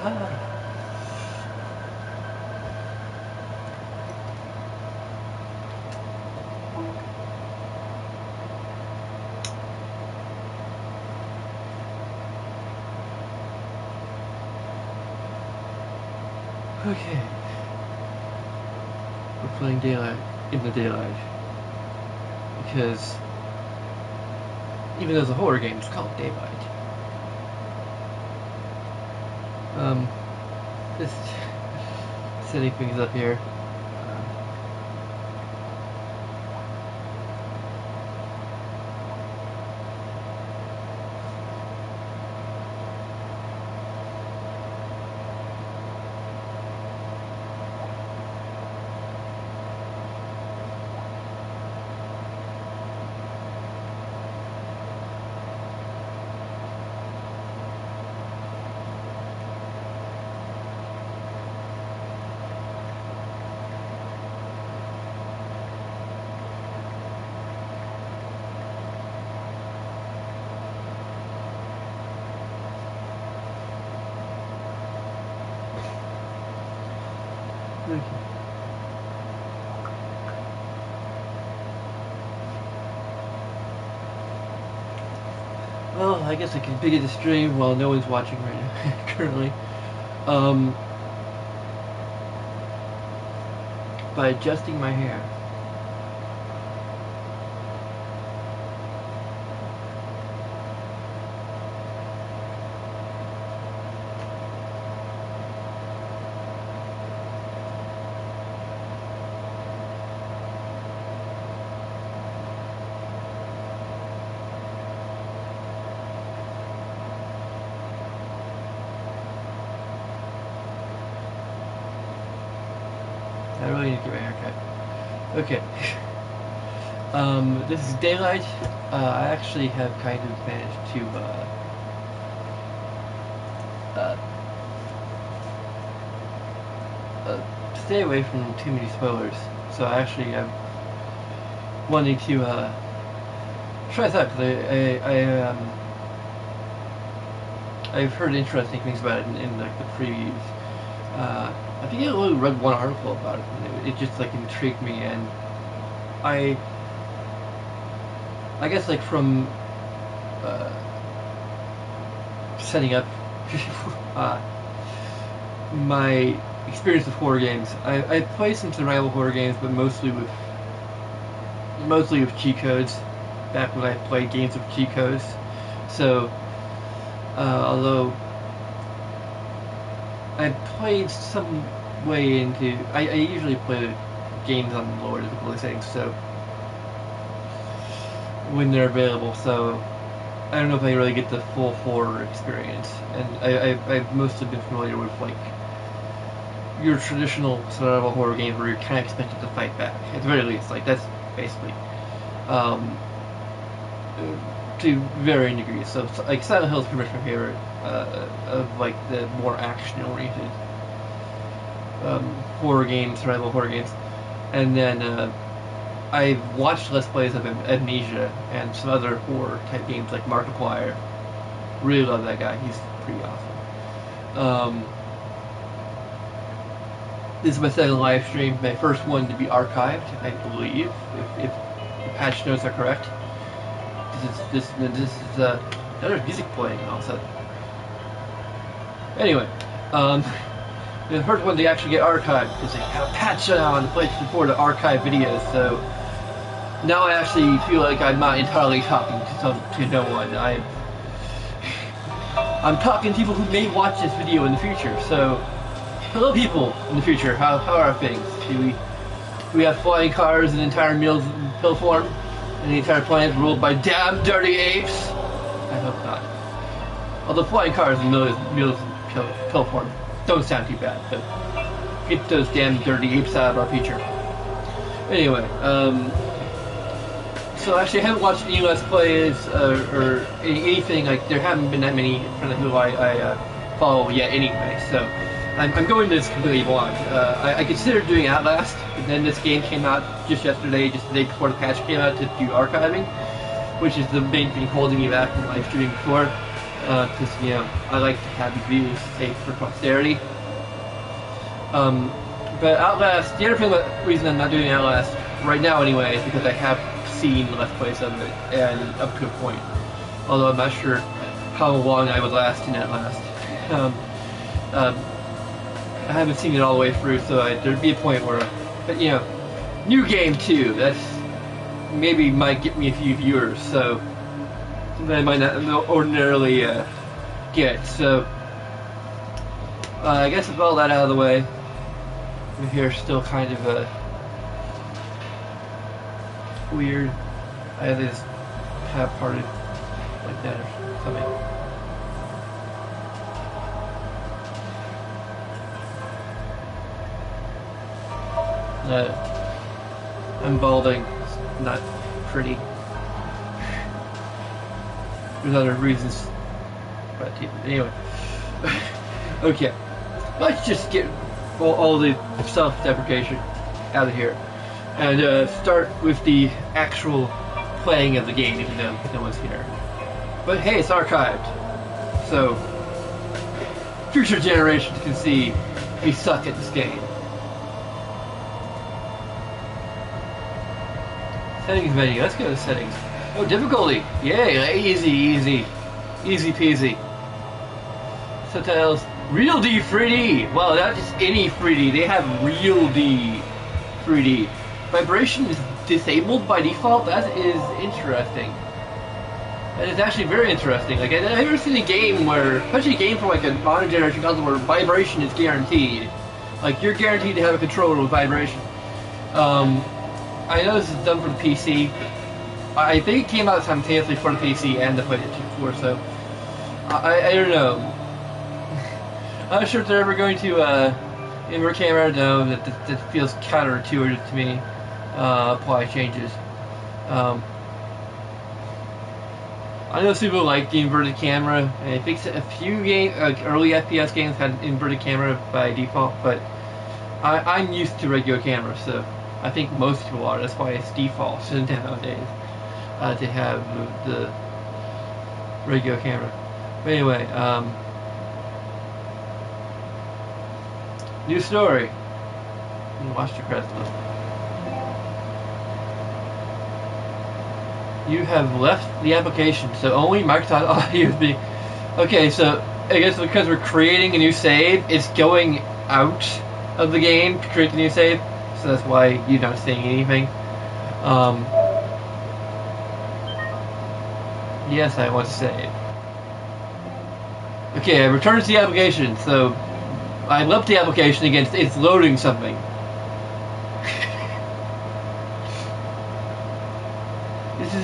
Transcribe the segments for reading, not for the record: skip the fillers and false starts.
Ah. Okay. We're playing daylight in the daylight. Because even though it's a horror game, it's called daylight. Just setting things up here. Okay. Well, I guess I can begin the stream while no one's watching right now, currently. By adjusting my hair. I really need to get my haircut. Okay. This is daylight. I actually have kind of managed to stay away from too many spoilers. So I actually am wanting to try this out because I've heard interesting things about it in like the previews. I think I only read one article about it, and it just like intrigued me, and I guess like from setting up my experience with horror games. I played some survival horror games, but mostly with cheat codes. Back when I played games with cheat codes, so although I played some way into, I usually play games on lower difficulty settings, so when they're available. So I don't know if I really get the full horror experience, and I've mostly been familiar with like your traditional survival horror games where you're kind of expected to fight back at the very least. Like that's basically to varying degrees. So like Silent Hill is pretty much my favorite of like the more action oriented horror games, survival horror games, and then I've watched Let's Plays of Amnesia and some other horror type games like Markiplier. Really love that guy. He's pretty awesome. This is my second live stream. My first one to be archived, I believe, if the patch notes are correct. This is another music playing all of a sudden. Anyway, the first one to actually get archived because they have a patch on the PlayStation 4 to archive videos. So now I actually feel like I'm not entirely talking to no one. I'm talking to people who may watch this video in the future. So hello, people in the future. How are things? Do we have flying cars and entire meals in pill form? And the entire planet ruled by damn dirty apes? I hope not. Although flying cars and meals in pill form don't sound too bad, but get those damn dirty apes out of our future. Anyway, so actually I haven't watched any Let's Plays or anything, like there haven't been that many in front of who I follow yet anyway, so I'm going this completely blind. I considered doing Outlast, but then this game came out just yesterday, just the day before the patch came out, to do archiving, which is the main thing holding me back from live streaming before. because you know I like to have these videos saved for posterity. But Outlast, the other reason I'm not doing Outlast right now anyway is because I have seen Let's Plays of it, and up to a point. Although I'm not sure how long I would last in Outlast. I haven't seen it all the way through, so there'd be a point where, but you know, new game too. That's maybe might get me a few viewers, so that I might not ordinarily get. So I guess with all that out of the way, we're here still kind of weird. I have this half parted like that or something. I'm balding. It's not pretty. There's other reasons. But anyway. Okay. Let's just get all the self-deprecation out of here. And start with the actual playing of the game, even though no one's here. But hey, it's archived. So, future generations can see we suck at this game. Settings menu, let's go to settings. Oh, difficulty! Yay, easy peasy. Subtitles, Real D 3D! Well, not just any 3D, they have Real D 3D. Vibration is disabled by default? That is interesting. That is actually very interesting. Like, I've never seen a game where, especially a game for like a modern generation console where vibration is guaranteed. Like, you're guaranteed to have a controller with vibration. I know this is done for the PC. I think it came out simultaneously for the PC and the PlayStation 4, so I don't know. I'm not sure if they're ever going to invert camera. No, that feels counterintuitive to me. Apply changes. I know some people like the inverted camera. I think a few early FPS games had inverted camera by default, but I'm used to regular camera, so I think most people are. That's why it's default nowadays to have the regular camera. But anyway, new story. Watch the credits. You have left the application, so only Microsoft Audio is being... Okay, so I guess because we're creating a new save, it's going out of the game to create the new save, so that's why you're not seeing anything. Yes, I want to save. Okay, I returned to the application, so I left the application again. It's loading something.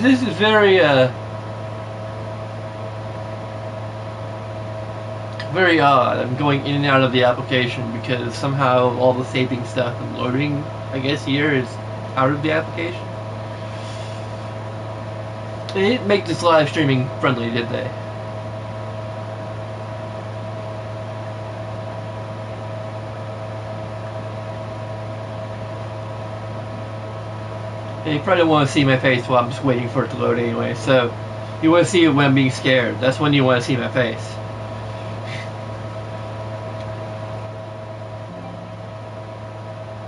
This is very very odd. I'm going in and out of the application because somehow all the saving stuff and loading, I guess, here is out of the application. They didn't make this live streaming friendly, did they? And you probably don't want to see my face while I'm just waiting for it to load anyway, so you want to see it when I'm being scared. That's when you want to see my face.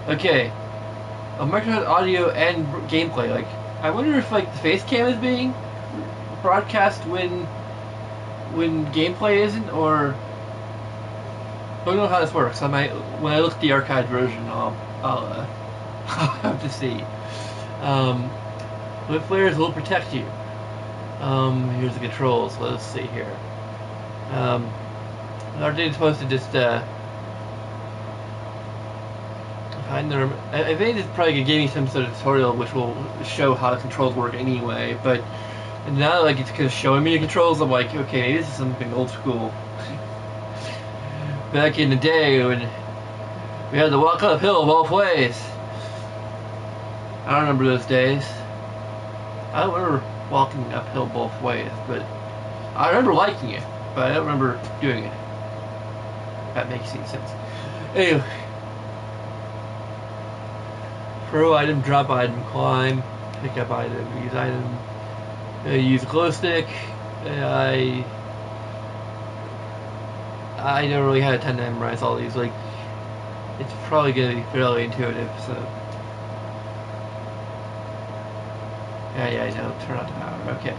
Okay. Microsoft Audio and gameplay. Like, I wonder if like the face cam is being broadcast when gameplay isn't, or I don't know how this works. I might, when I look at the archived version, I'll have to see. Whip flares will protect you. Here's the controls. Let's see here. Our data's supposed to just find the. I think it's probably gonna give me some sort of tutorial which will show how the controls work anyway. But now, like, it's kind of showing me the controls. I'm like, okay, this is something old school. Back in the day when we had to walk uphill both ways. I don't remember those days. I don't remember walking uphill both ways, but I remember liking it, but I don't remember doing it. That makes any sense. Anyway. Pro item, drop item, climb, pick up item, use item, use glow stick. I I don't really have time to memorize all these. Like, it's probably gonna be fairly intuitive. So, yeah, I know. Turn on the power. Okay.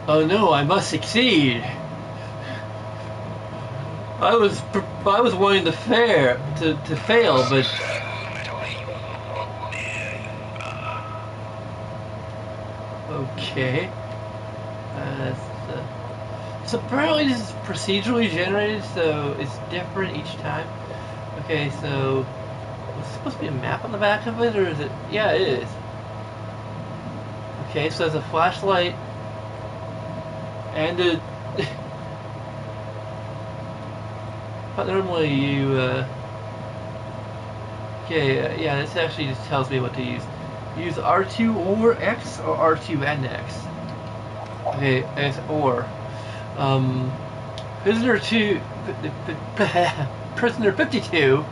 Oh no, I must succeed. I was wanting to fail, but okay. So apparently this is procedurally generated, so it's different each time. Okay, so is supposed to be a map on the back of it, or is it? Yeah, it is. Okay, so there's a flashlight and a. But normally you. Okay, yeah, this actually just tells me what to use. Use R2 or X or R2 and X. Okay, X or. Prisoner 2. Prisoner 52.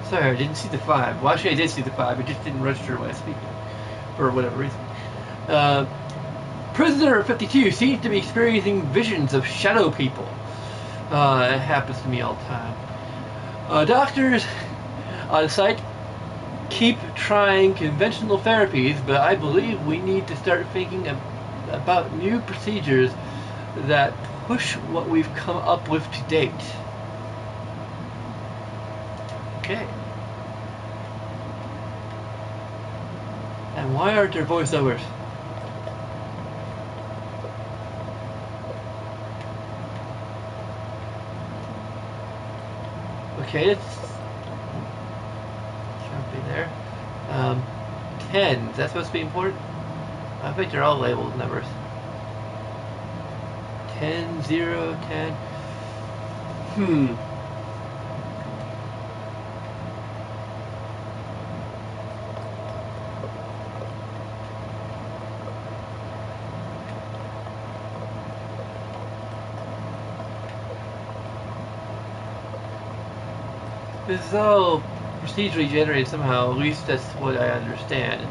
Sorry, I didn't see the 5. Well, actually, I did see the 5. It just didn't register when I was speaking. For whatever reason. Prisoner 52 seems to be experiencing visions of shadow people. It happens to me all the time. Doctors on site keep trying conventional therapies, but I believe we need to start thinking about new procedures that push what we've come up with to date. Okay. And why aren't there voiceovers? Okay, it's can't be there. 10. Is that supposed to be important? I think they're all labeled numbers. 10, 0, 10. This is all procedurally generated somehow, at least that's what I understand.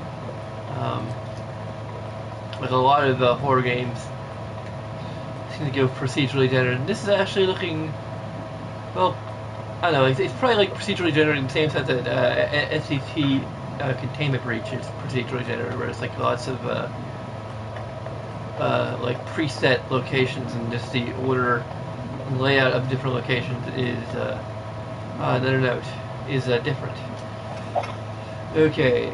Like a lot of the horror games seem to go procedurally generated. This is actually looking, well, I don't know, it's probably like procedurally generated in the same sense that SCP Containment Breach is procedurally generated, where it's like lots of like preset locations and just the order and layout of different locations is another note is different. Okay.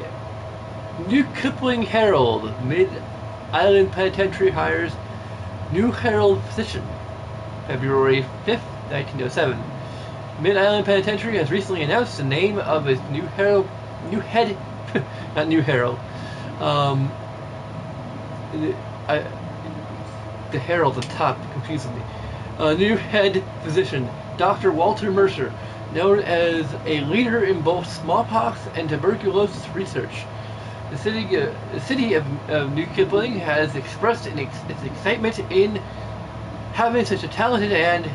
New Kipling Herald. Mid-Island Penitentiary hires new Herald physician. February 5th, 1907. Mid-Island Penitentiary has recently announced the name of its new Herald. New head. Not new Herald. The Herald at the top confuses me. New head physician, Dr. Walter Mercer, known as a leader in both smallpox and tuberculosis research. The city of New Kipling has expressed its excitement in having such a talented and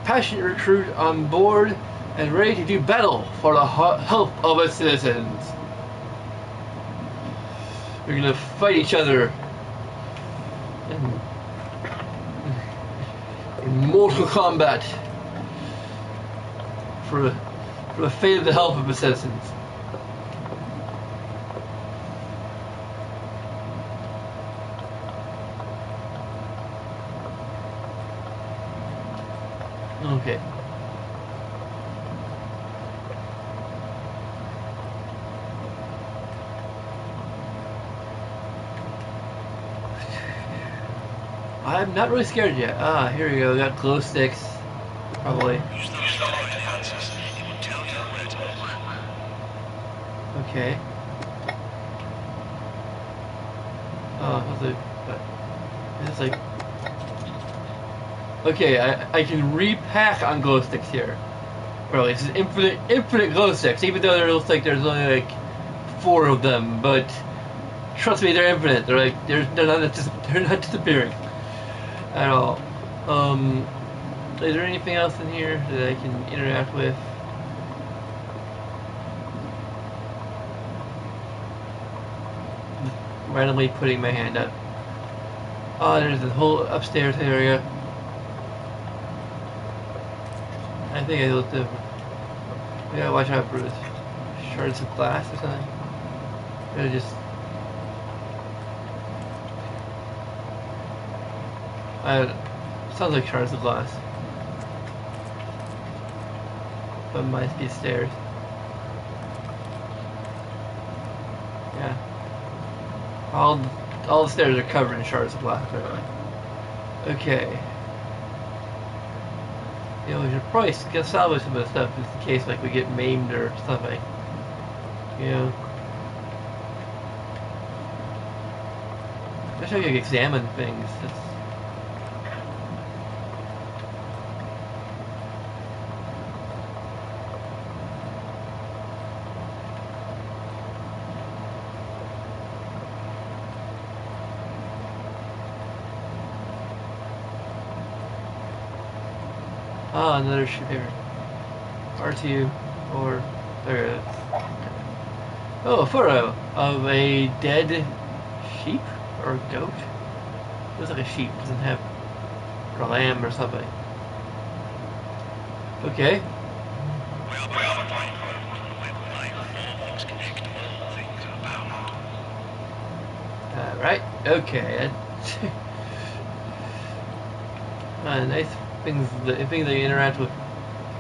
passionate recruit on board and ready to do battle for the health of its citizens. We're gonna fight each other in mortal combat for the fate of the health of the citizens. Okay. I'm not really scared yet. Ah, here we go. We got glow sticks. Probably. Okay. what's it? It's like, okay, I can repack on glow sticks here. Bro, it's infinite glow sticks, even though there looks like there's only like 4 of them, but trust me, they're infinite. They're not disappearing at all. Is there anything else in here that I can interact with? Randomly putting my hand up. Oh, there's the whole upstairs area. I think I looked over. We gotta watch out for shards of glass or something. Gotta just. Sounds like shards of glass. But might be stairs. Yeah. All the stairs are covered in shards of glass, apparently. Okay. You know, we should probably get salvage some of the stuff just in case, like, we get maimed or something. You know. I wish I could examine things. Ah, another sheep here. R2, or there it is. Oh, a photo of a dead sheep or goat. Looks like a sheep, doesn't have, or a lamb or something. Okay. Right. Okay. Nice things. The things that you interact with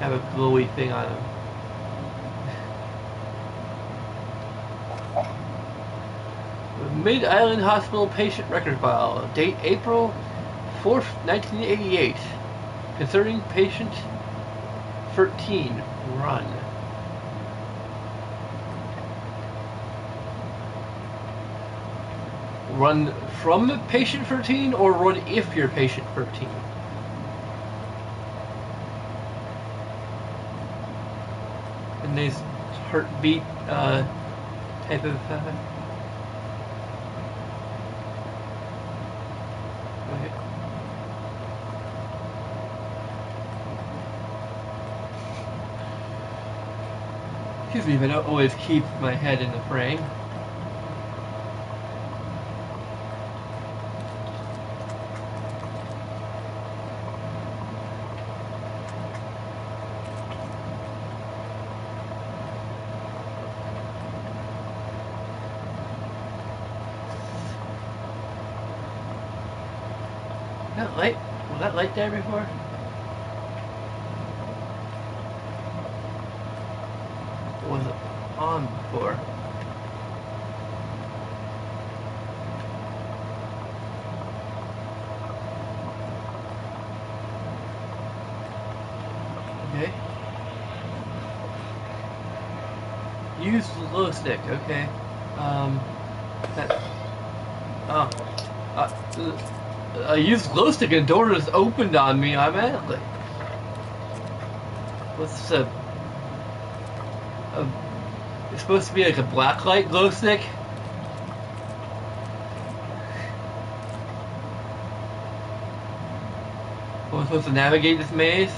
have a glowy thing on them. Mid-Island Hospital patient record file. Date April 4th, 1988. Concerning patient 13. Run. Run from patient 13 or run if you're patient 13? And this heartbeat type of okay. Excuse me if I don't always keep my head in the frame. That light, was that light there before? Or was it on before? Okay. Use the glow stick, okay. That, I used glow stick and the door just opened on me automatically. What's this, it's supposed to be like a blacklight glow stick? Am I supposed to navigate this maze?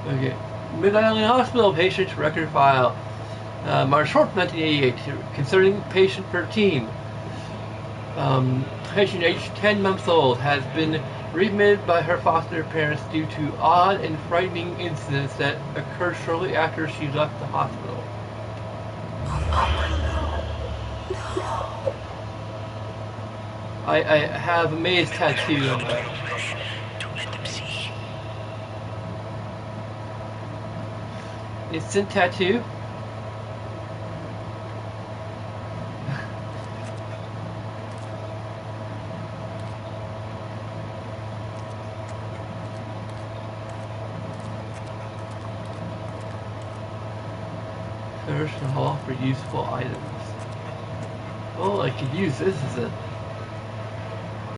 Okay. Mid-Island Hospital patient record file. March 4th, 1988. Concerning patient 13. Patient aged 10 months old has been readmitted by her foster parents due to odd and frightening incidents that occurred shortly after she left the hospital. I have a maze tattoo on my... Instant tattoo. Search the hall for useful items. Well, I could use this as a